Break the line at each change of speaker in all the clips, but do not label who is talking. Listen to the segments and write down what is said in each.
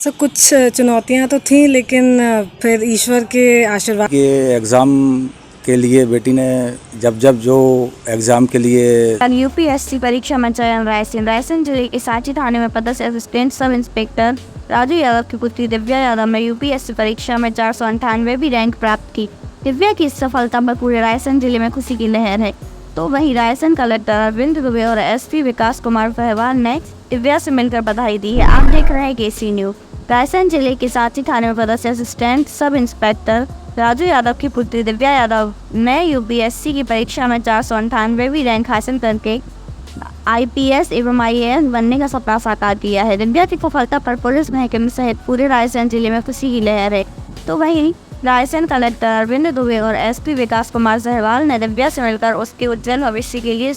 सब कुछ चुनौतियां तो थी, लेकिन फिर ईश्वर के आशीर्वाद।
ये एग्ज़ाम के लिए बेटी ने जब जब जो एग्ज़ाम के लिए
यूपीएससी परीक्षा में चयन रायसेन जिले के सांची थाने में पदस्थ assistant sub inspector Raju Yadav की पुत्री दिव्या यादव ने यूपीएससी परीक्षा में 498वीं रैंक प्राप्त की। दिव्या की इस सफलता पर पूरे रायसेन जिले में खुशी की लहर है। तो वहीं रायसेन कलेक्टर अरविंद दुबे और एसपी विकास कुमार फहवान ने दिव्या से मिलकर बधाई दी है। आप देख रहे हैं केसी न्यूज। रायसेन जिले के सांची थाने में पदस्थ assistant sub inspector Raju Yadav की पुत्री दिव्या यादव ने यूपीएससी की परीक्षा में 498वीं रैंक हासिल करके आईपीएस एवं आईएएस बनने का सपना साकार किया है। दिव्या की सफलता पर पुलिस महकमे सहित पूरे रायसेन जिले में खुशी की लहर है। तो वहीं रायसेन कलेक्टर अरविंद दुबे और एसपी विकास कुमार सहवाल ने दिव्या से मिलकर उसके उज्जवल भविष्य के लिए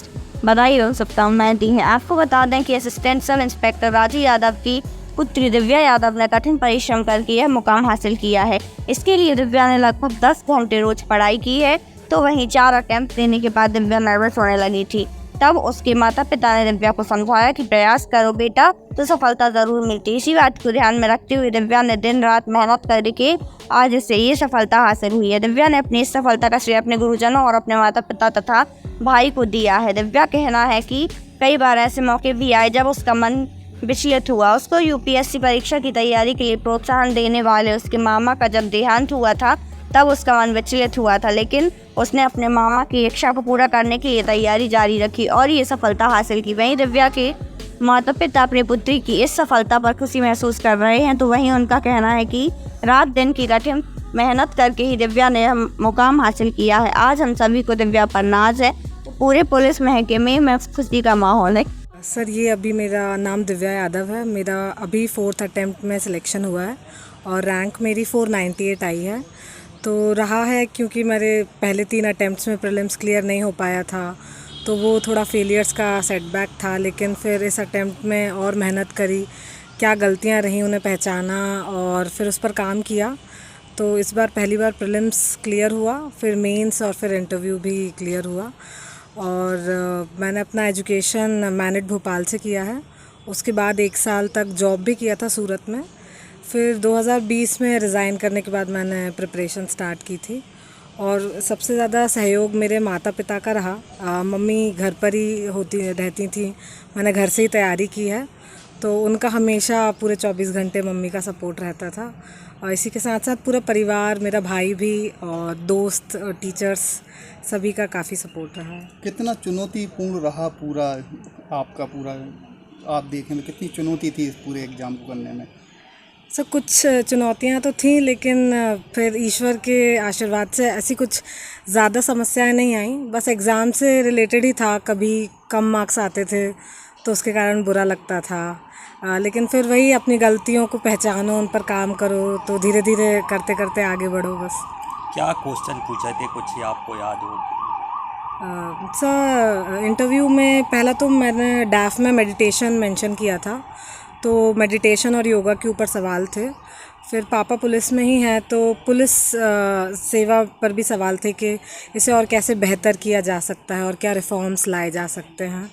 बधाई एवं शुभकामनाएं दी हैं। आपको बता दें कि assistant sub inspector Raju Yadav की पुत्री दिव्या यादव ने कठिन परिश्रम करके यह मुकाम हासिल किया है। इसके लिए दिव्या ने लगभग 10 घंटे रोज पढ़ाई की है। तो वहीं 4 अटेम्प्ट देने के बाद दिव्या नर्वस होने लगी थी। तब उसके माता पिता ने दिव्या को समझाया कि प्रयास करो बेटा, तो सफलता जरूर मिलती। इसी बात को ध्यान में रखते हुए दिव्या ने दिन रात मेहनत करके आज इसे ये सफलता हासिल हुई है। दिव्या ने अपनी इस सफलता का श्रेय अपने गुरुजनों और अपने माता पिता तथा भाई को दिया है। दिव्या कहना है कि कई बार ऐसे मौके भी आए जब उसका मन विचलित हुआ। उसको यूपीएससी परीक्षा की तैयारी के लिए प्रोत्साहन देने वाले उसके मामा का जब देहांत हुआ था तब उसका मन विचलित हुआ था, लेकिन उसने अपने मामा की इच्छा को पूरा करने के लिए तैयारी जारी रखी और ये सफलता हासिल की। वहीं दिव्या के माता पिता अपनी पुत्री की इस सफलता पर खुशी महसूस कर रहे हैं। तो वहीं उनका कहना है कि रात दिन की कठिन मेहनत करके ही दिव्या ने मुकाम हासिल किया है। आज हम सभी को दिव्या पर नाज है। पूरे पुलिस महकमे में खुशी का माहौल है।
सर, ये अभी मेरा नाम दिव्या यादव है। मेरा अभी 4th अटेम्प्ट में सिलेक्शन हुआ है और रैंक मेरी 498 आई है। तो रहा है क्योंकि मेरे पहले 3 अटेम्प्ट्स में प्रीलिम्स क्लियर नहीं हो पाया था, तो वो थोड़ा फेलियर्स का सेटबैक था। लेकिन फिर इस अटेम्प्ट में और मेहनत करी, क्या गलतियां रहीं उन्हें पहचाना और फिर उस पर काम किया। तो इस बार पहली बार प्रीलिम्स क्लियर हुआ, फिर मेंस और फिर इंटरव्यू भी क्लियर हुआ। और मैंने अपना एजुकेशन मैनेट भोपाल से किया है। उसके बाद 1 साल तक जॉब भी किया था सूरत में। फिर 2020 में रिज़ाइन करने के बाद मैंने प्रिपरेशन स्टार्ट की थी और सबसे ज़्यादा सहयोग मेरे माता पिता का रहा। मम्मी घर पर ही रहती थी, मैंने घर से ही तैयारी की है, तो उनका हमेशा पूरे 24 घंटे मम्मी का सपोर्ट रहता था। और इसी के साथ साथ पूरा परिवार, मेरा भाई भी और दोस्त और टीचर्स सभी का काफ़ी सपोर्ट रहा है।
कितना चुनौतीपूर्ण रहा पूरा आपका पूरा, आप देखें तो कितनी चुनौती थी इस पूरे एग्ज़ाम को करने में?
सब कुछ चुनौतियां तो थी, लेकिन फिर ईश्वर के आशीर्वाद से ऐसी कुछ ज़्यादा समस्याएं नहीं आई। बस एग्ज़ाम से रिलेटेड ही था, कभी कम मार्क्स आते थे तो उसके कारण बुरा लगता था। लेकिन फिर वही अपनी गलतियों को पहचानो, उन पर काम करो, तो धीरे धीरे करते करते आगे बढ़ो बस।
क्या क्वेश्चन पूछे थे, कुछ आपको याद हो?
सर, इंटरव्यू में पहला तो मैंने डैफ में मेडिटेशन मेंशन किया था, तो मेडिटेशन और योगा के ऊपर सवाल थे। फिर पापा पुलिस में ही हैं, तो पुलिस सेवा पर भी सवाल थे कि इसे और कैसे बेहतर किया जा सकता है और क्या रिफॉर्म्स लाए जा सकते हैं।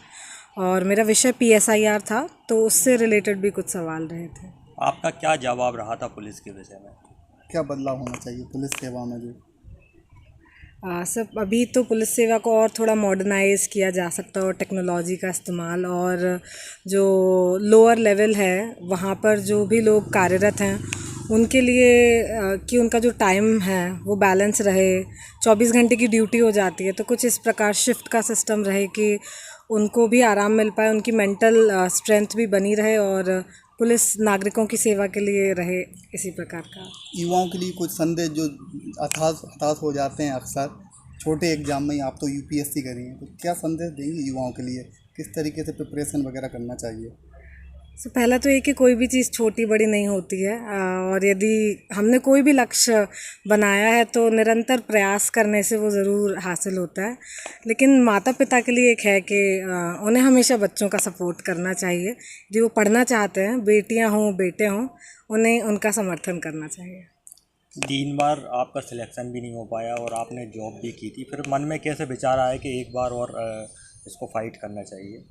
और मेरा विषय PSIR था, तो उससे रिलेटेड भी कुछ सवाल रहे थे।
आपका क्या जवाब रहा था पुलिस के विषय में?
क्या बदलाव होना चाहिए पुलिस सेवा में भी?
सब अभी तो पुलिस सेवा को और थोड़ा मॉडर्नाइज़ किया जा सकता है और टेक्नोलॉजी का इस्तेमाल, और जो लोअर लेवल है वहाँ पर जो भी लोग कार्यरत हैं उनके लिए कि उनका जो टाइम है वो बैलेंस रहे। 24 घंटे की ड्यूटी हो जाती है, तो कुछ इस प्रकार शिफ्ट का सिस्टम रहे कि उनको भी आराम मिल पाए, उनकी मेंटल स्ट्रेंथ भी बनी रहे और पुलिस नागरिकों की सेवा के लिए रहे, इसी प्रकार का।
युवाओं के लिए कुछ संदेश जो हताश हो जाते हैं अक्सर छोटे एग्जाम में ही, आप तो यूपीएससी करी हैं, तो क्या संदेश देंगे युवाओं के लिए, किस तरीके से प्रिपरेशन वगैरह करना चाहिए?
पहला तो ये कि कोई भी चीज़ छोटी बड़ी नहीं होती है, और यदि हमने कोई भी लक्ष्य बनाया है तो निरंतर प्रयास करने से वो ज़रूर हासिल होता है। लेकिन माता पिता के लिए एक है कि उन्हें हमेशा बच्चों का सपोर्ट करना चाहिए। जो वो पढ़ना चाहते हैं, बेटियां हों बेटे हों, उन्हें उनका समर्थन करना चाहिए।
3 बार आपका सिलेक्शन भी नहीं हो पाया और आपने जॉब भी की थी, फिर मन में कैसे विचार आया कि एक बार और इसको फाइट करना चाहिए?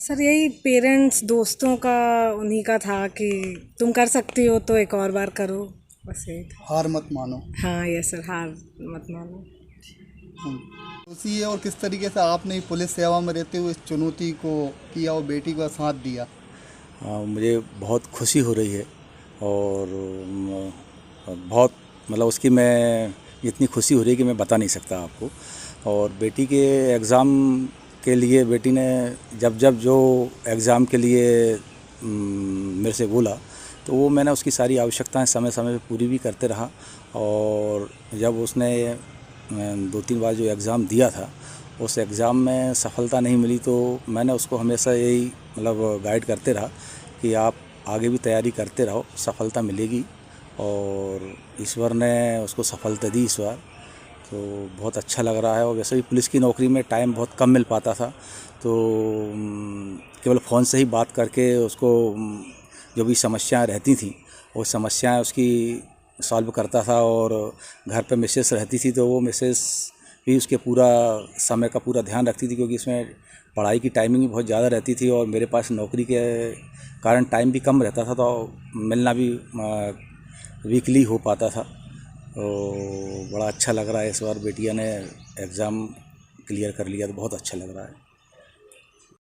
सर यही पेरेंट्स दोस्तों का उन्हीं का था कि तुम कर सकती हो तो एक और बार करो, बस यही था।
हार मत मानो।
हाँ यस सर, हार मत मानो।
उसी है। और किस तरीके से आपने पुलिस सेवा में रहते हुए इस चुनौती को किया और बेटी का साथ दिया?
मुझे बहुत खुशी हो रही है और बहुत मतलब उसकी मैं इतनी खुशी हो रही है कि मैं बता नहीं सकता आपको। और बेटी के एग्ज़ाम के लिए बेटी ने जब जब जो एग्ज़ाम के लिए मेरे से बोला तो वो मैंने उसकी सारी आवश्यकताएं समय समय पे पूरी भी करते रहा। और जब उसने 2-3 बार जो एग्ज़ाम दिया था उस एग्ज़ाम में सफलता नहीं मिली तो मैंने उसको हमेशा यही मतलब गाइड करते रहा कि आप आगे भी तैयारी करते रहो, सफलता मिलेगी। और ईश्वर ने उसको सफलता दी इस बार, तो बहुत अच्छा लग रहा है। और वैसे भी पुलिस की नौकरी में टाइम बहुत कम मिल पाता था, तो केवल फ़ोन से ही बात करके उसको जो भी समस्याएं रहती थी वो समस्याएं उसकी सॉल्व करता था। और घर पे मिसेस रहती थी तो वो मिसेस भी उसके पूरा समय का पूरा ध्यान रखती थी, क्योंकि इसमें पढ़ाई की टाइमिंग भी बहुत ज़्यादा रहती थी और मेरे पास नौकरी के कारण टाइम भी कम रहता था, तो मिलना भी वीकली हो पाता था। तो बड़ा अच्छा लग रहा है इस बार बेटिया ने एग्ज़ाम क्लियर कर लिया तो बहुत अच्छा लग रहा है।